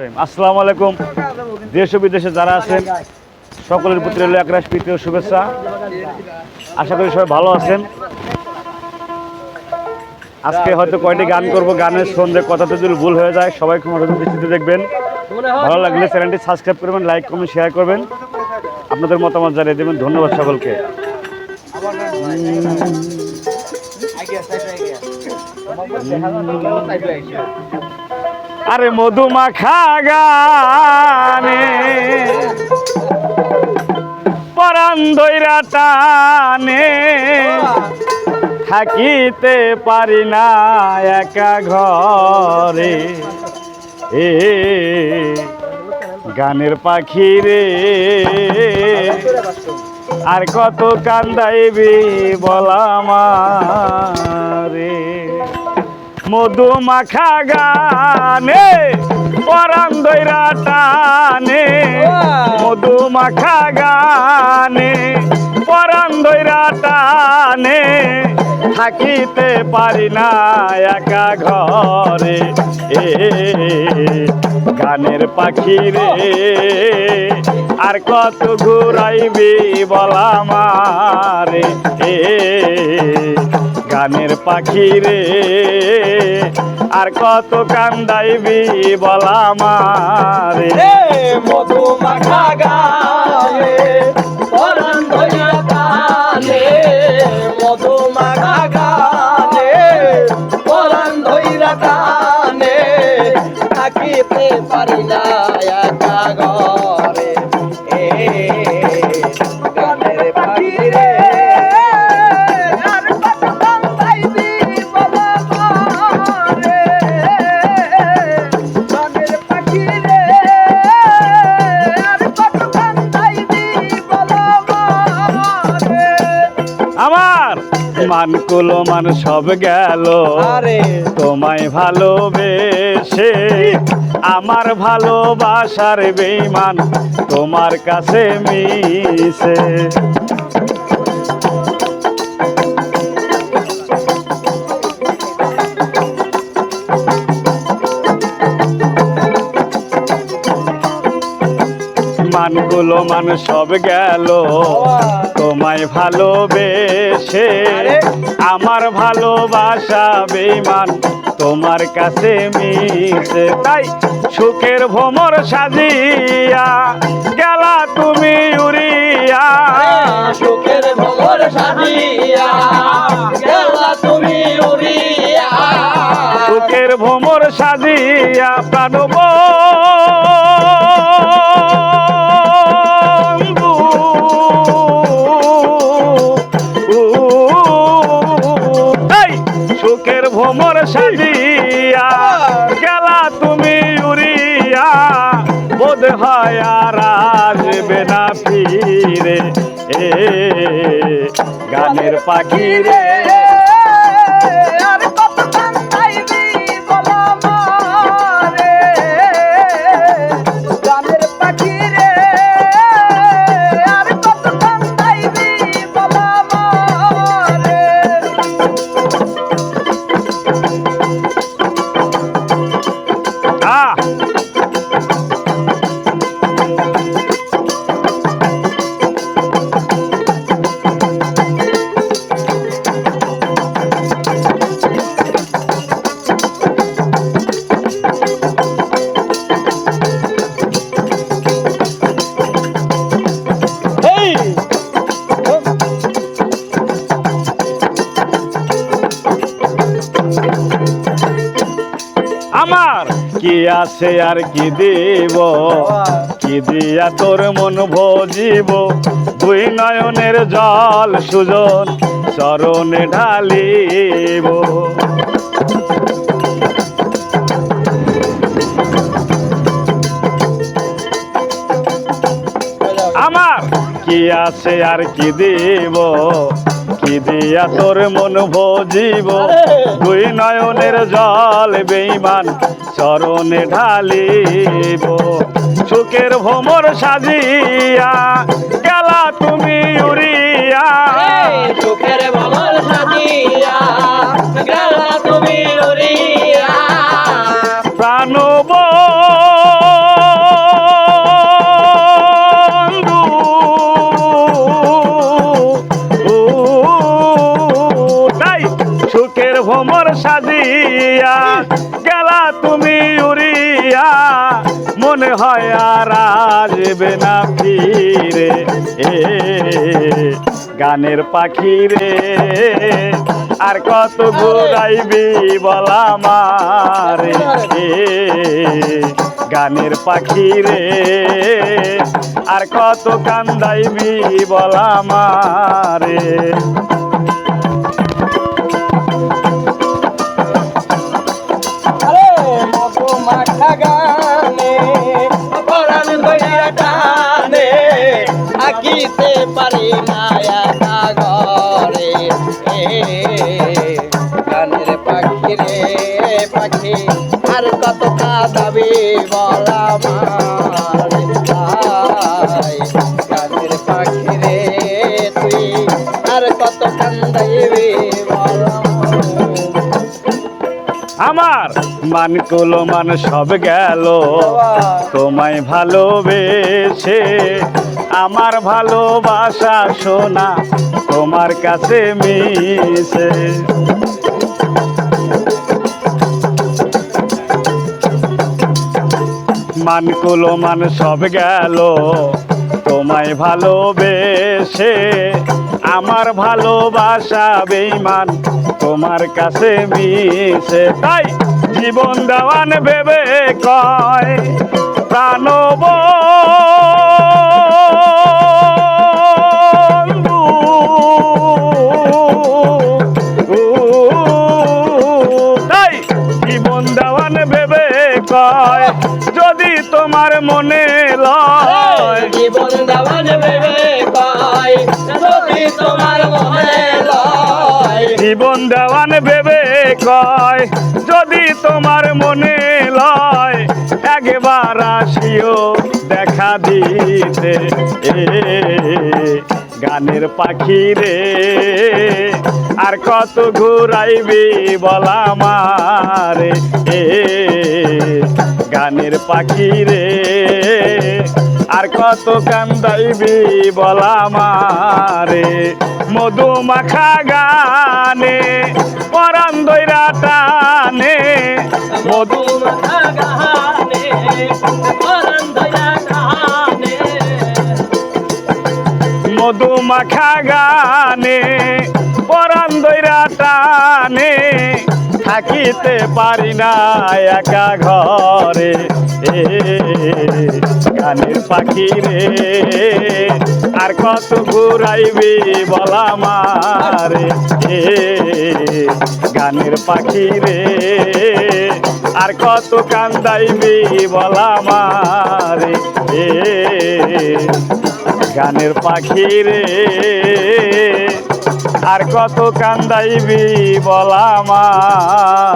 আসসালামু আলাইকুম। দেশ ও বিদেশে যারা আছেন সকলের প্রতি রইল একরাশ প্রীতি ও শুভেচ্ছা। আশা করি সবাই ভালো আছেন। আজকে হয়তো কয়টি গান করব, গানের সন্ধ্যে কথাতে যদি ভুল হয়ে যায় সবাই খুব মনোযোগ দৃষ্টিতে দেখবেন। ভালো লাগলে চ্যানেলটি সাবস্ক্রাইব করবেন, লাইক কমেন্ট শেয়ার করবেন, আপনাদের মতামত জানিয়ে দেবেন। ধন্যবাদ সকলকে। আরে মধুমাখা গানে পরাণ ধইরা টানে থাকিতে পারি না একা ঘরে, এ গানের পাখি রে আর কত কান্দাইবি বলামারে। মধুমাখা গানে পরাণ ধইরা টানে, মধুমাখা গানে পরাণ ধইরা টানে থাকিতে পারি না একা ঘরে, এ গানের পাখি রে আর কত ঘুরাইবি বলামারে, এ গানের পাখি রে আর কত কান্দাইবি বলামারে। মধুমাখা গানে পরাণ ধইরা টানে, মধুমাখা গানে পরাণ ধইরা টানে থাকিতে পারি না একা ঘরে, এ গানের পাখি রে আর কত কান্দাইবি বলামারে, গানের পাখি রে আর কত কান্দাইবি বলামারে। আমার মানকুলো মান সব গেল তোমায় ভালোবেসে, আমার ভালোবাসার বেঈমান তোমার কাছে মিশে। মানগুলো মান সব গেল তোমায় ভালোবেসে, আমার ভালোবাসা বেঈমান তোমার কাছে মিশে। তাই সুখের ভ্রমর সাজিয়া গেলা তুমি উড়িয়া, সুখের ভ্রমর সাজিয়া গেলা তুমি উড়িয়া, সুখের ভ্রমর সাজিয়া প্রাণব সুখের ভ্রমর সাজিয়া গেলা তুমি উড়িয়া, বোধ হয় আর আসবে না ফিরে, এ গানের পাখি রে আর কত কান্দাইবি বলামারে, গানের পাখি রে আর কত কান্দাইবি বলামারে। আমার কি আছে আর কি দিব, কি দিয়া তোর মন ভজিব, দুই নয়নের জল সুজন চরণে ঢালিব। আমার কি আছে আর কি দিব, কি দিয়া তোর মন ভজিব, দুই নয়নের জল বেঈমান চরণে ঢালিব। সুখের ভ্রমর সাজিয়া গেলা তুমি উড়িয়া, সুখের ভ্রমর সাজিয়া গেলা তুমি উড়িয়া, প্রাণব মনে হয় আর আসবে না ফিরে এ গানের পাখি রে আর কত ঘুরাইবি বল আমারে এ গানের পাখি রে আর কত কান্দাইবি বল আমারে মাখা গানে পরাণ ধইরা টানে আকিতে পারি না একা ঘরে গানের পাখি রে পাখি আর কত কাঁদাবি বল আমার গানের পাখি রে তুই আর কত কান্দাইবি বল আমার মান কুলো মান সব গেল তোমায় ভালোবেসে আমার ভালোবাসা সোনা তোমার কাছে মিশে মান কুলো মান সব গেল তোমায় ভালোবেসে আমার ভালোবাসা বেঈমান তোমার কাছে মিশে তাই জীবন দেওয়ান ভেবে কয় প্রাণবন্ধু তাই জীবন দেওয়ান ভেবে কয় যদি তোমার মনে লয় জীবন দেওয়ান ভেবে কয় যদি তোমার মনে লয় জীবন দেওয়ান ভেবে কয় যদি তোমার মনে লয় একবার আসিও দেখা দিতে এ গানের পাখি রে আর কত ঘুরাইবি বল আমারে এ গানের পাখি রে আর কত কান্দাইবি বল আমারে মধু মাখা গানে পরাণ ধইরা টানে মধু মাখা গানে পরাণ ধইরা টানে মধু মাখা গানে পরাণ ধইরা টানে থাকিতে পারি না একা ঘরে এ গানের পাখি রে আর কত ঘুরাইবি বল আমারে এ গানের পাখি রে আর কত কান্দাইবি বল আমারে এ গানের পাখি রে আর কত কান্দাইবি বল আমারে।